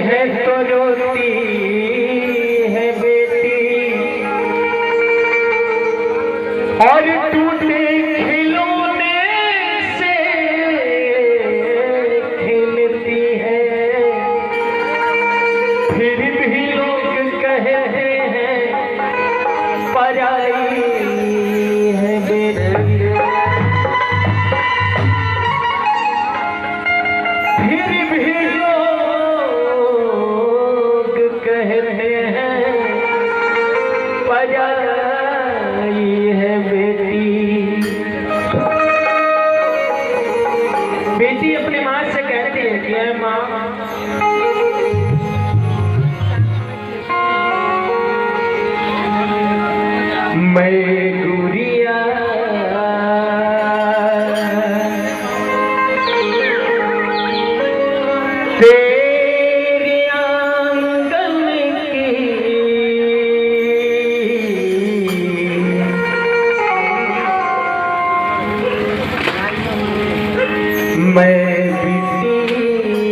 है तो रोती है बेटी और टूटे खिलौने से खेलती है। फिर भी लोग कहते हैं पराई है बेटी। फिर भी लोग कहते हैं पराई है बेटी। बेटी अपनी माँ से कहती है कि माँ मैं गुड़िया तेरे आंगन की मैं बिटिया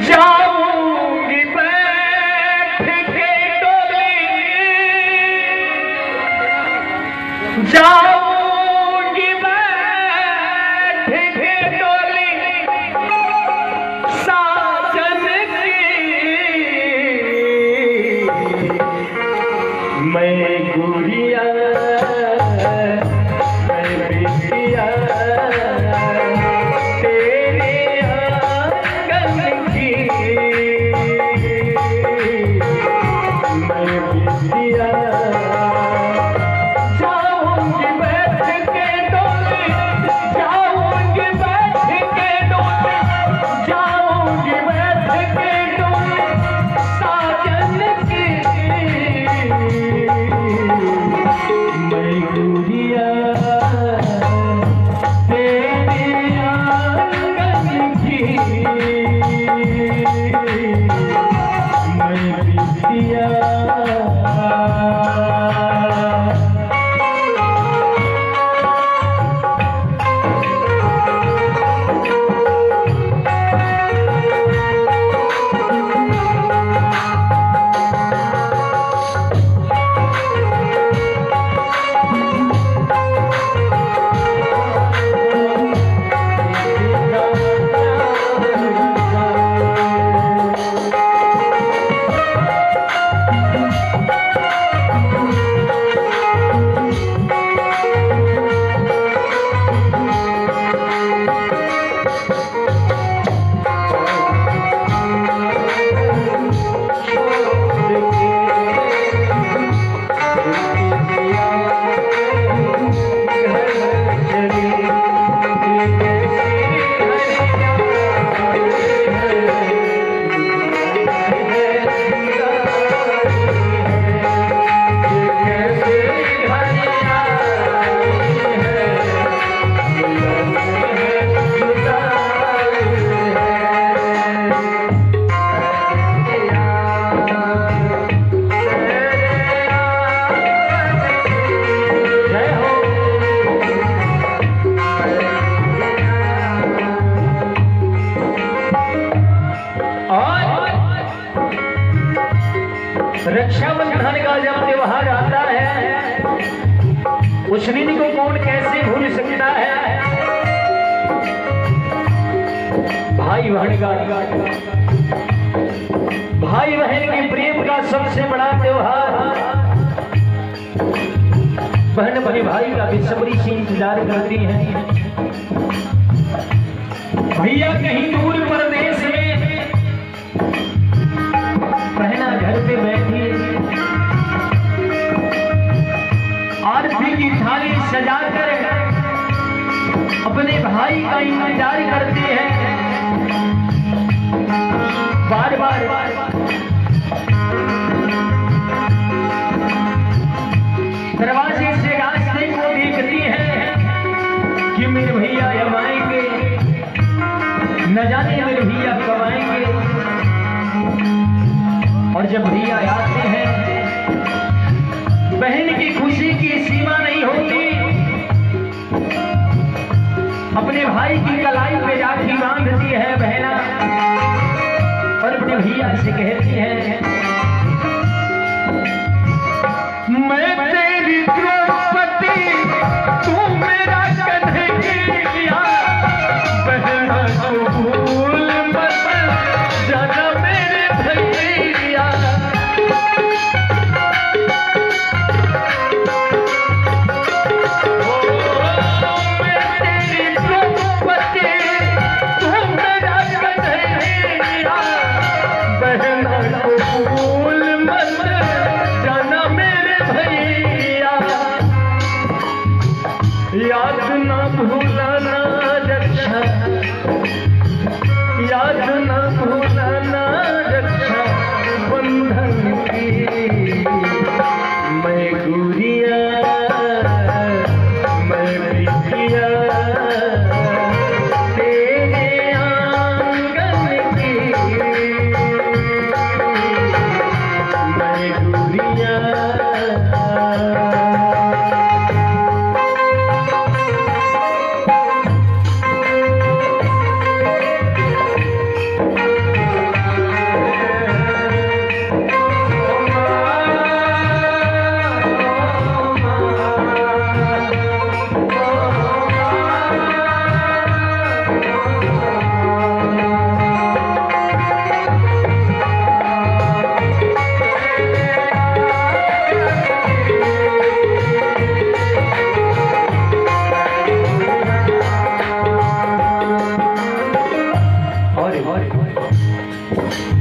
जाऊंगी बैठ के डोली जाऊंगी बैठ के डोली साजन की। मैं गुड़िया मैं बिटिया तेरे आंगन की। मैं बिटिया जाऊंगी बैठ के डोली जाऊंगी बैठ के डोली जाऊंगी बैठ के डोली साजन की। मैं गुड़िया तेरे आंगन की। मैं बिटिया रक्षाबंधन का जब त्योहार आता है उस दिन को कौन कैसे भूल सकता है। भाई बहन के प्रेम का सबसे बड़ा त्योहार। बहन अपने भाई का बेसब्री से इंतजार करती है। भैया कहीं दूर परदेश में बहना घर पे बैठी आरती की थाली सजाकर अपने भाई का इंतजार करती है। बार बार दरवाजे से रास्ते को देखती है कि मेरे भैया अब आएंगे, न जाने मेरे भैया कब आएंगे। और जब भैया आते हैं बहन की खुशी की सीमा नहीं होती। अपने भाई की कलाई पे राखी बांधती है बहना और अपने भैया से कहती है, मैं तेरी द्रौपदी तू मेरा कन्हैया, बहना को भूल मत जाना मेरे भैया। याद न भूलना रक्षा, याद न भूलना रक्षा बंधन की। मैं गुड़िया मैं बिटिया तेरे आंगन की, मैं गुड़िया।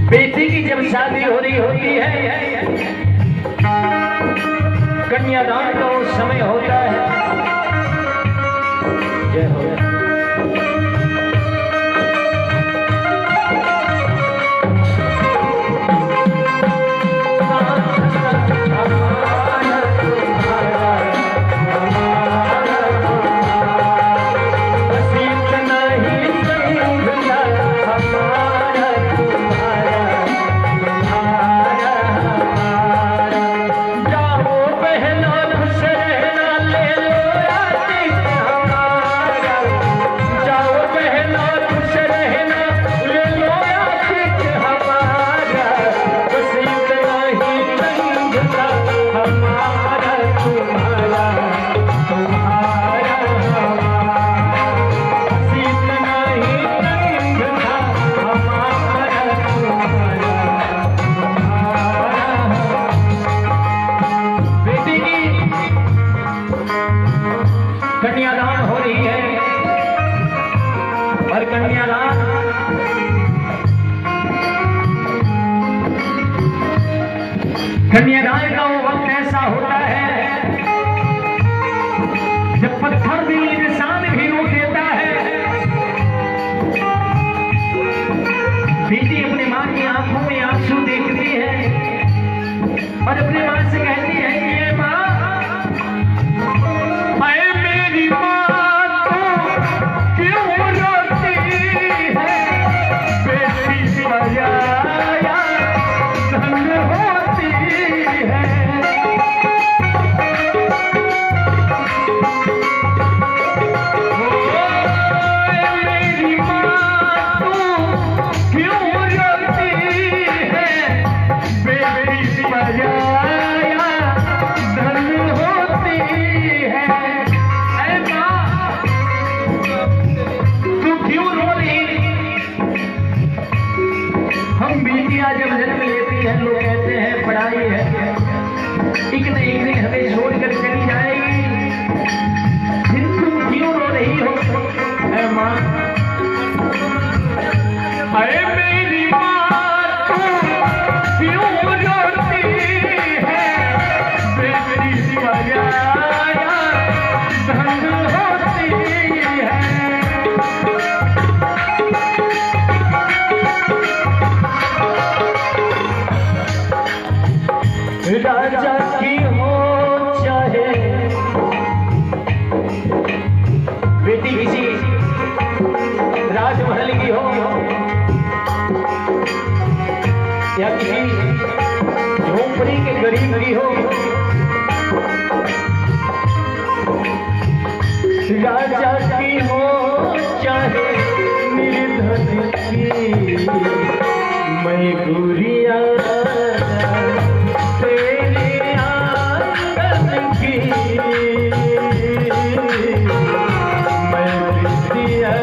बेटी की जब शादी हो रही होती है, कन्यादान का वो समय होता है। जय हो। कन्यादान हो रही है और कन्यादान का वो वक्त ऐसा होता है जब पत्थर भी इंसान भी रोक देता है। बेटी अपने मां की आंखों में आंसू देखती है और अपने मां से कहती है कि ये मां, मेरी मां तो क्यों रोती है, बेटी माया धन होती है। मेरी मां तो क्यों रोती है, बेटी माया धन होती है। हम बेटियां जब जन्म लेती हैं लोग कहते हैं पढ़ाई है, एक न एक दिन हमें छोड़कर चली जाएगी, फिर तुम क्यों रो रही हो है मां? अरे मेरी मां तो क्यों रोती है, बेटी माया धन होती है। राजा की हो चाहे बेटी किसी राजमहल की हो या किसी झोंपड़ी के गरीब की हो, राजा की हो चाहे निर्धन की, मैं गुरिया तेरे आंगन की, मैं बिटिया।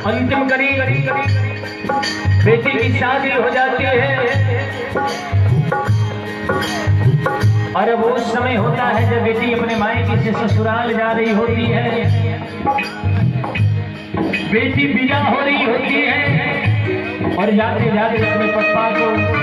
अंतिम कड़ी बेटी की शादी हो जाती है और अब वो समय होता है जब बेटी अपने मायके से ससुराल जा रही होती है, बेटी विदा हो रही होती है और जाते जाते अपने पप्पा को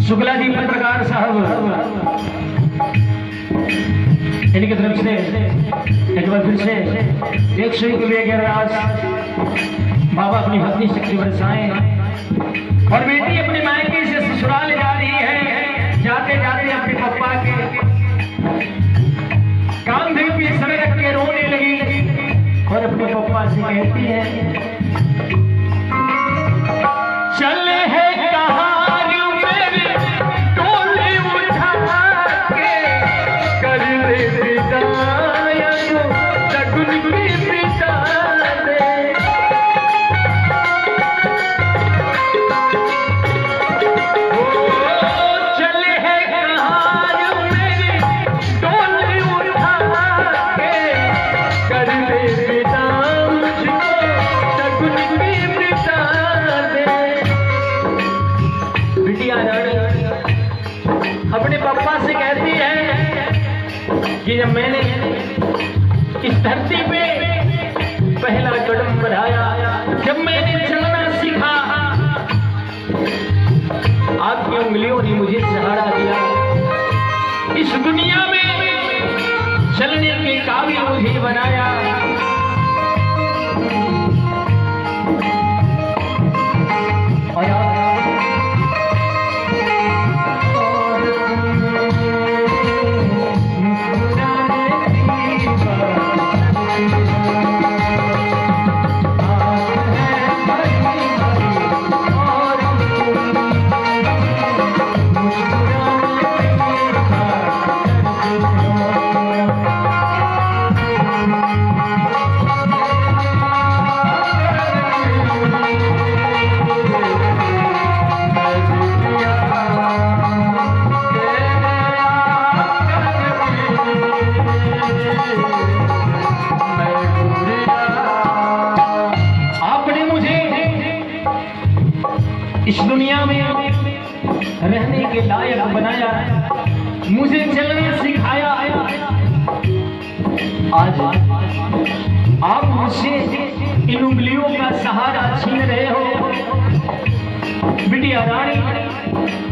शुक्ला जी पत्रकार साहब इनकी तरफ से एक बार फिर से 101 रुपये के राज बाबा अपनी भक्ति शक्ति बरसाएं और बेटी अपने मायके से ससुराल जा रही है, जाते जाते अपने पप्पा के कांधे पे सर रख के रोने लगी और अपने पप्पा से कहती है, चले है अपने पापा से कहती है कि जब मैंने इस धरती पे पहला कदम बढ़ाया, जब मैंने चलना सीखा, आपकी उंगलियों ने मुझे सहारा दिया, इस दुनिया में चलने के काबिल मुझे बनाया। और इस दुनिया में रहने के लायक बनाया, मुझे चलना सिखाया। आज आप मुझसे इन उंगलियों का सहारा छीन रहे हो। बिटिया रानी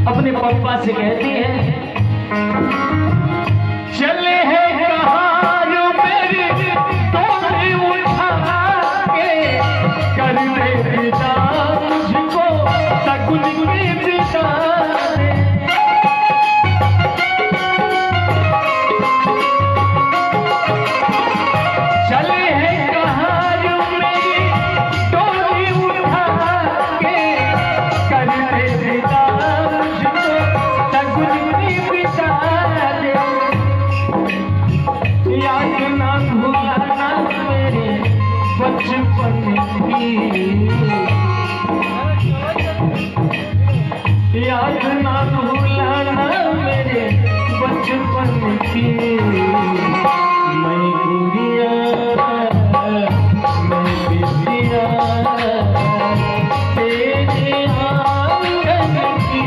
अपने पप्पा से कहती है, चले हैं कहाँ जो मेरी डोली उठा के, कर दे पिता मुझको सकुन की पिता दे। चले हैं कहाँ जो मेरी डोली उठा के, कर दे पिता मुझको सकुन की पिता दे। याद ना भूलना मेरे बचपन की, याद ना भूलना मेरे बचपन की। मैं गुड़िया मैं बिटिया तेरे आंगन की,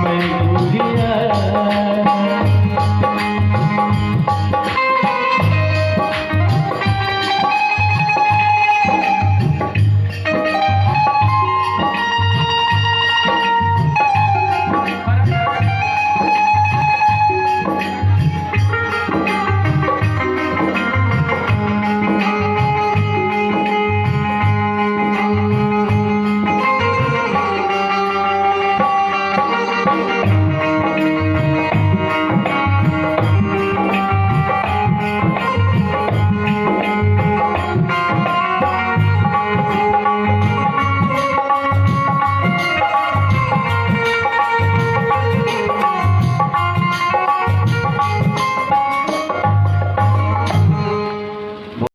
मैं गुड़िया